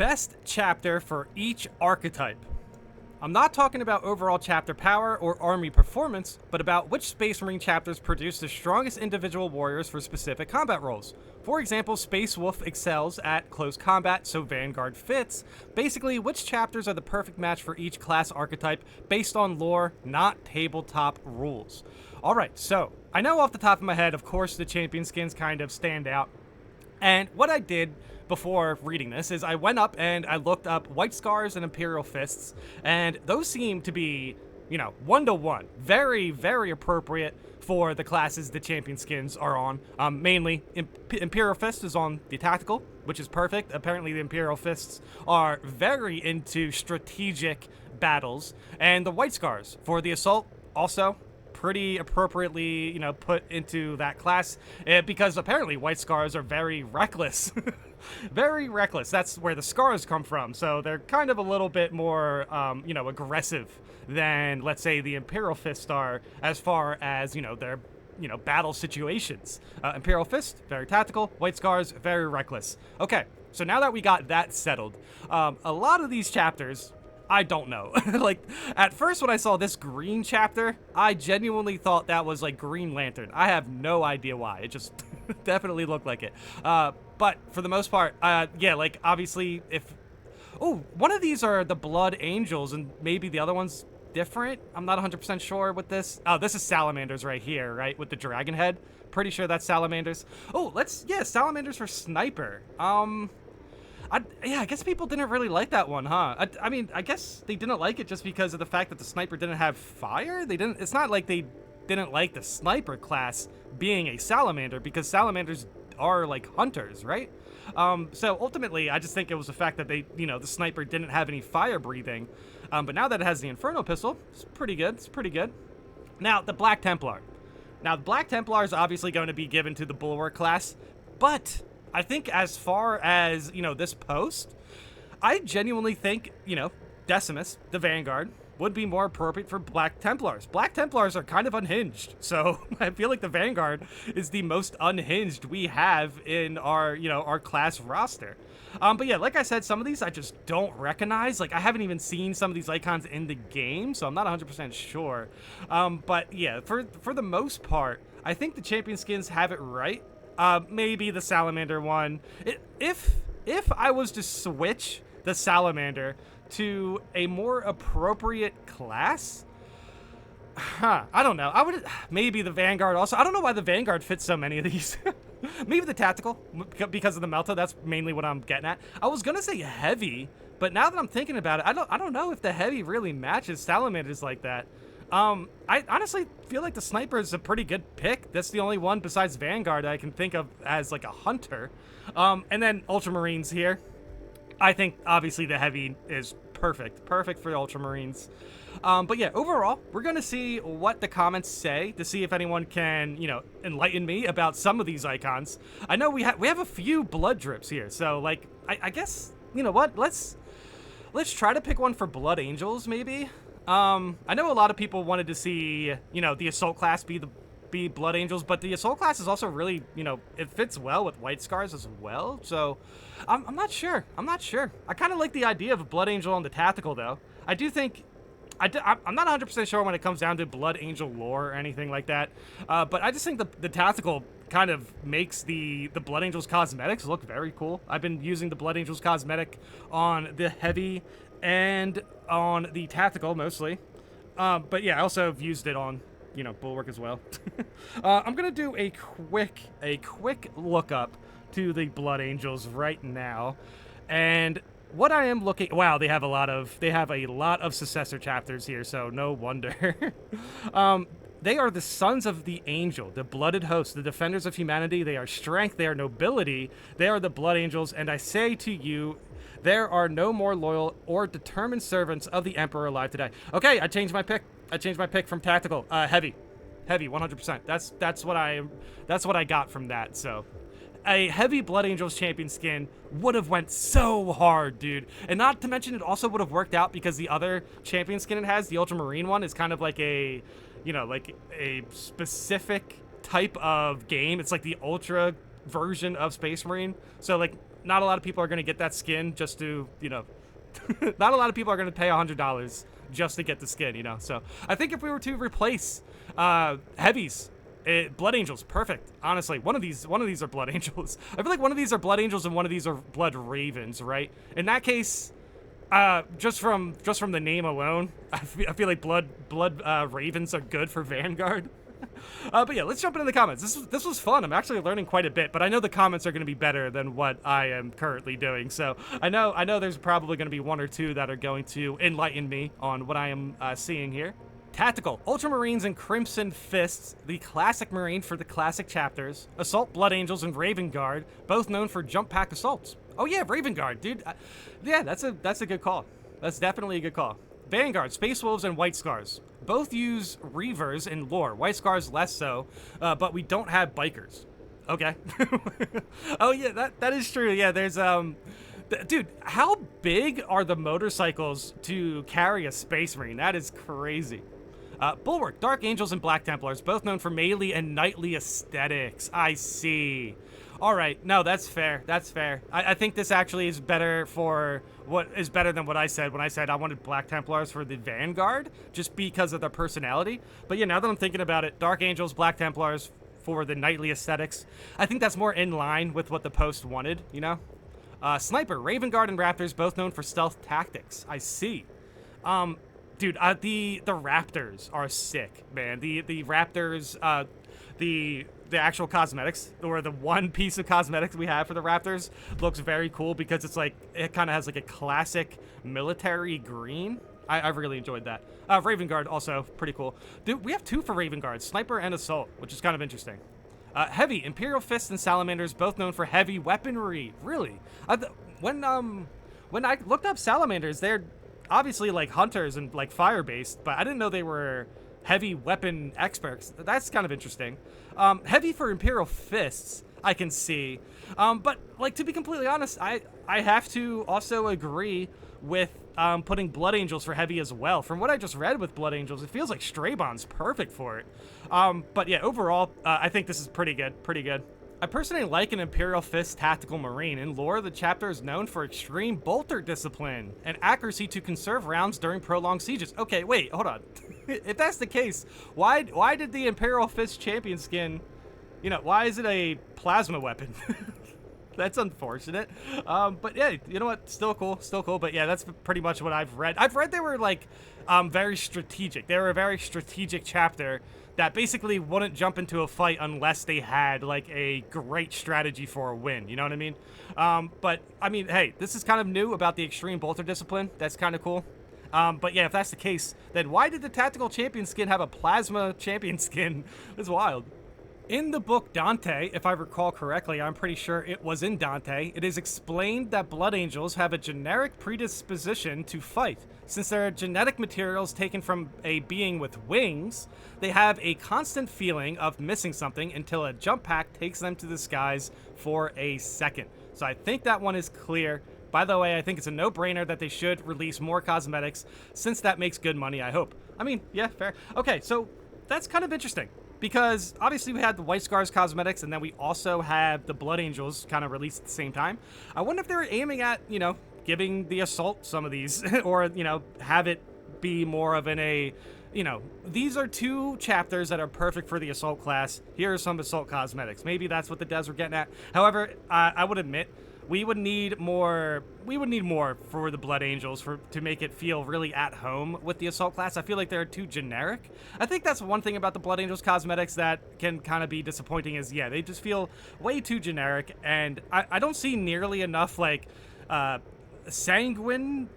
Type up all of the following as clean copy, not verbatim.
best chapter for each archetype. I'm not talking about overall chapter power or army performance, but about which Space Marine chapters produce the strongest individual warriors for specific combat roles. For example, Space Wolf excels at close combat, so Vanguard fits. Basically, which chapters are the perfect match for each class archetype based on lore, not tabletop rules. Alright, so, I know off the top of my head, of course, the champion skins kind of stand out. And what I did before reading this is I went up and I looked up White Scars and Imperial Fists, and those seem to be, you know, 1-to-1. Very, very appropriate for the classes the champion skins are on. Mainly, Imperial Fist is on the tactical, which is perfect. Apparently, the Imperial Fists are very into strategic battles, and the White Scars for the assault also pretty appropriately, you know, put into that class, because apparently White Scars are very reckless. Very reckless. That's where the scars come from, so they're kind of a little bit more, you know, aggressive than, let's say, the Imperial Fist are as far as, you know, their, you know, battle situations. Imperial Fist, very tactical. White Scars, very reckless. Okay, so now that we got that settled, a lot of these chapters, I don't know. Like, at first when I saw this green chapter, I genuinely thought that was, like, Green Lantern. I have no idea why. It just definitely looked like it. But for the most part, yeah, like, obviously, if... Oh, one of these are the Blood Angels, and maybe the other one's different? I'm not 100% sure with this. Oh, this is Salamanders right here, right? With the dragon head. Pretty sure that's Salamanders. Oh, yeah, Salamanders for Sniper. Yeah, I guess people didn't really like that one, huh? I mean, I guess they didn't like it just because of the fact that the sniper didn't have fire? It's not like they didn't like the sniper class being a salamander, because salamanders are like hunters, right? So ultimately, I just think it was the fact that they, you know, the sniper didn't have any fire breathing. But now that it has the Inferno pistol, it's pretty good. It's pretty good. Now, the Black Templar. Now, the Black Templar is obviously going to be given to the Bulwark class, but I think as far as, you know, this post, I genuinely think, you know, Decimus, the Vanguard, would be more appropriate for Black Templars. Black Templars are kind of unhinged, so I feel like the Vanguard is the most unhinged we have in our, you know, our class roster. But yeah, like I said, some of these I just don't recognize. Like, I haven't even seen some of these icons in the game, so I'm not 100% sure. But yeah, for the most part, I think the champion skins have it right. Maybe the Salamander one. If I was to switch the Salamander to a more appropriate class, I don't know. I would maybe the Vanguard also. I don't know why the Vanguard fits so many of these. Maybe the tactical, because of the Melta. That's mainly what I'm getting at. I was gonna say heavy, but now that I'm thinking about it, I don't know if the heavy really matches Salamanders like that. I honestly feel like the sniper is a pretty good pick. That's the only one besides Vanguard I can think of as like a hunter. And then Ultramarines here. I think obviously the heavy is perfect for Ultramarines. But yeah, overall, we're gonna see what the comments say to see if anyone can, you know, enlighten me about some of these icons. I know we have a few blood drips here, so like I guess, you know what? Let's try to pick one for Blood Angels maybe. I know a lot of people wanted to see, you know, the Assault class be Blood Angels, but the Assault class is also really, you know, it fits well with White Scars as well, so I'm not sure. I'm kind of like the idea of a Blood Angel on the tactical, though. I do think... I'm not 100% sure when it comes down to Blood Angel lore or anything like that, but I just think the tactical kind of makes the Blood Angels cosmetics look very cool. I've been using the Blood Angels cosmetic on the heavy and on the tactical mostly, but yeah, I also have used it on, you know, Bulwark as well. I'm gonna do a quick look up to the Blood Angels right now, and what I am looking... Wow, they have a lot of successor chapters here, so no wonder. They are the sons of the angel, the blooded host, the defenders of humanity. They are strength, they are nobility, they are the Blood Angels, and I say to you, there are no more loyal or determined servants of the Emperor alive today. Okay, I changed my pick from tactical. Heavy, 100%. That's what I got from that. So, a heavy Blood Angels champion skin would have went so hard, dude. And not to mention, it also would have worked out because the other champion skin it has, the Ultramarine one, is kind of like a, you know, like a specific type of game. It's like the Ultra version of Space Marine. So, like, not a lot of people are going to get that skin just to, not a lot of people are going to pay $100 just to get the skin, So I think if we were to replace heavies, Blood Angels, perfect. Honestly, one of these are Blood Angels. I feel like one of these are Blood Angels and one of these are Blood Ravens, right? In that case, just from the name alone, I feel like Blood Ravens are good for Vanguard. But yeah, let's jump into the comments. This was fun. I'm actually learning quite a bit, but I know the comments are going to be better than what I am currently doing. So I know there's probably going to be one or two that are going to enlighten me on what I am seeing here. Tactical, Ultramarines and Crimson Fists, the classic Marine for the classic chapters. Assault Blood Angels and Raven Guard, both known for jump pack assaults. Oh yeah, Raven Guard, dude. Yeah, that's a good call. That's definitely a good call. Vanguard, Space Wolves, and White Scars. Both use Reavers in lore. White Scars less so, but we don't have Bikers. Okay. Oh yeah, that is true. Yeah, there's dude, how big are the motorcycles to carry a Space Marine? That is crazy. Bulwark, Dark Angels, and Black Templars, both known for melee and knightly aesthetics. I see. All right, no, that's fair. That's fair. I think this actually is better than what I said when I said I wanted Black Templars for the Vanguard, just because of their personality. But yeah, now that I'm thinking about it, Dark Angels, Black Templars for the knightly aesthetics, I think that's more in line with what the post wanted, Sniper, Raven Guard, and Raptors, both known for stealth tactics. I see. Dude, the Raptors are sick, man. The Raptors, the actual cosmetics, or the one piece of cosmetics we have for the Raptors, looks very cool because it's like, it kind of has like a classic military green. I really enjoyed that. Raven Guard, also pretty cool. Dude, we have two for Raven Guard, Sniper and Assault, which is kind of interesting. Heavy, Imperial Fists and Salamanders, both known for heavy weaponry. Really? When I looked up Salamanders, they're obviously like hunters and like fire-based, but I didn't know they were heavy weapon experts. That's kind of interesting. Heavy for Imperial Fists, I can see. But like, to be completely honest, I have to also agree with putting Blood Angels for heavy as well. From what I just read with Blood Angels, it feels like Straybon's perfect for it. But yeah, overall, I think this is pretty good. I personally like an Imperial Fist Tactical Marine. In lore, the chapter is known for extreme bolter discipline and accuracy to conserve rounds during prolonged sieges. Okay, wait, hold on. If that's the case, why did the Imperial Fist champion skin, why is it a plasma weapon? That's unfortunate. But yeah, you know what? Still cool. But yeah, that's pretty much what I've read. I've read they were like very strategic. They were a very strategic chapter that basically wouldn't jump into a fight unless they had like a great strategy for a win. You know what I mean? But I mean, hey, this is kind of new about the extreme bolter discipline. That's kind of cool. But yeah, if that's the case, then why did the tactical champion skin have a plasma champion skin? That's wild. In the book Dante, if I recall correctly, I'm pretty sure it was in Dante, it is explained that Blood Angels have a generic predisposition to fight. Since they're genetic materials taken from a being with wings, they have a constant feeling of missing something until a jump pack takes them to the skies for a second. So I think that one is clear. By the way, I think it's a no-brainer that they should release more cosmetics, since that makes good money, I hope. I mean, yeah, fair. Okay, so that's kind of interesting. Because obviously we had the White Scars cosmetics, and then we also have the Blood Angels kind of released at the same time. I wonder if they were aiming at, giving the Assault some of these, or, have it be more of these are two chapters that are perfect for the Assault class. Here are some Assault cosmetics. Maybe that's what the devs were getting at. However, I would admit, we would need more for the Blood Angels to make it feel really at home with the Assault class. I feel like they're too generic. I think that's one thing about the Blood Angels cosmetics that can kind of be disappointing is, yeah, they just feel way too generic, and I don't see nearly enough, like, sanguine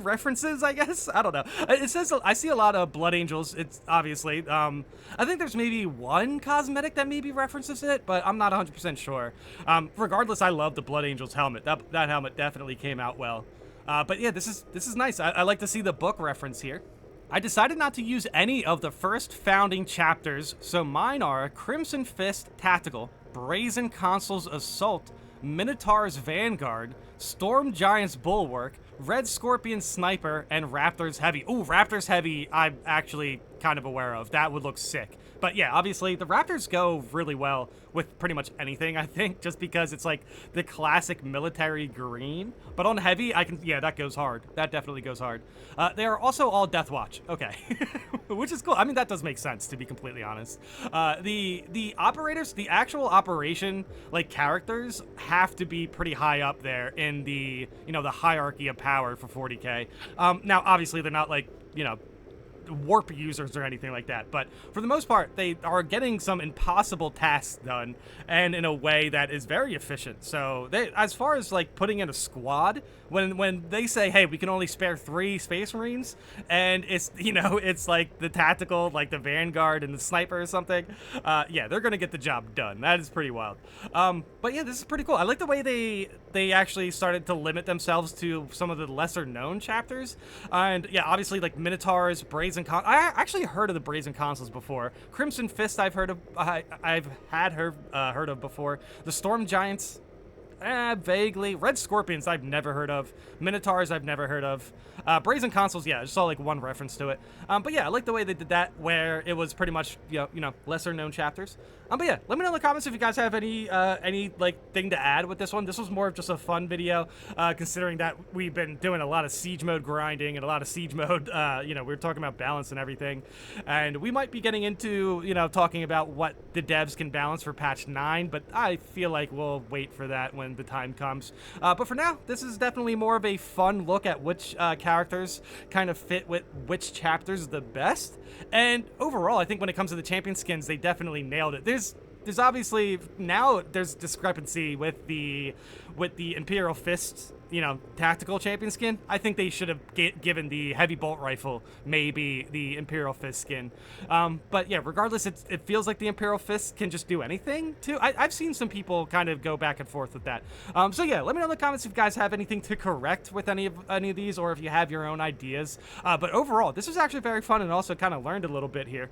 references, I guess. I don't know. It says I see a lot of Blood Angels. It's obviously I think there's maybe one cosmetic that maybe references it, but I'm not 100% sure. Regardless, I love the Blood Angels helmet. That helmet definitely came out well. But yeah, this is nice. I like to see the book reference here. I decided not to use any of the first founding chapters, so mine are Crimson Fist Tactical, Brazen Consul's Assault, Minotaur's Vanguard, Storm Giant's Bulwark, Red Scorpion Sniper, and Raptor's Heavy. Ooh, Raptor's Heavy I'm actually kind of aware of. That would look sick. But yeah, obviously the Raptors go really well with pretty much anything, I think, just because it's like the classic military green. But on heavy, yeah, that goes hard. That definitely goes hard. They are also all Death Watch. Okay. Which is cool. I mean, that does make sense, to be completely honest. The operators, the actual operation, like, characters have to be pretty high up there in the, the hierarchy of power for 40K. Now, obviously, they're not like, warp users or anything like that, but for the most part they are getting some impossible tasks done, and in a way that is very efficient. So as far as like putting in a squad, when they say, hey, we can only spare 3 Space Marines, and it's it's like the tactical, like the Vanguard and the sniper or something, yeah, they're gonna get the job done. That is pretty wild. But yeah, this is pretty cool. I like the way they actually started to limit themselves to some of the lesser known chapters, and yeah, obviously like Minotaurs, Brazen I actually heard of the Brazen Consuls before. Crimson Fist I've heard of. I've heard of before. The Storm Giants, vaguely. Red Scorpions I've never heard of. Minotaurs I've never heard of. Brazen Consuls, yeah, I just saw like one reference to it. But yeah, I like the way they did that, where it was pretty much lesser known chapters. But yeah, let me know in the comments if you guys have any like thing to add with this one. This was more of just a fun video, considering that we've been doing a lot of siege mode grinding and a lot of siege mode. We were talking about balance and everything, and we might be getting into talking about what the devs can balance for patch 9. But I feel like we'll wait for that when the time comes. But for now, this is definitely more of a fun look at which characters kind of fit with which chapters the best. And overall, I think when it comes to the champion skins, they definitely nailed it. There's obviously now there's discrepancy with the Imperial Fist, tactical champion skin. I think they should have given the heavy bolt rifle maybe the Imperial Fist skin. But yeah, regardless, it feels like the Imperial Fist can just do anything too. I've seen some people kind of go back and forth with that. So yeah, let me know in the comments if you guys have anything to correct with any of these, or if you have your own ideas. But overall, this was actually very fun, and also kind of learned a little bit here.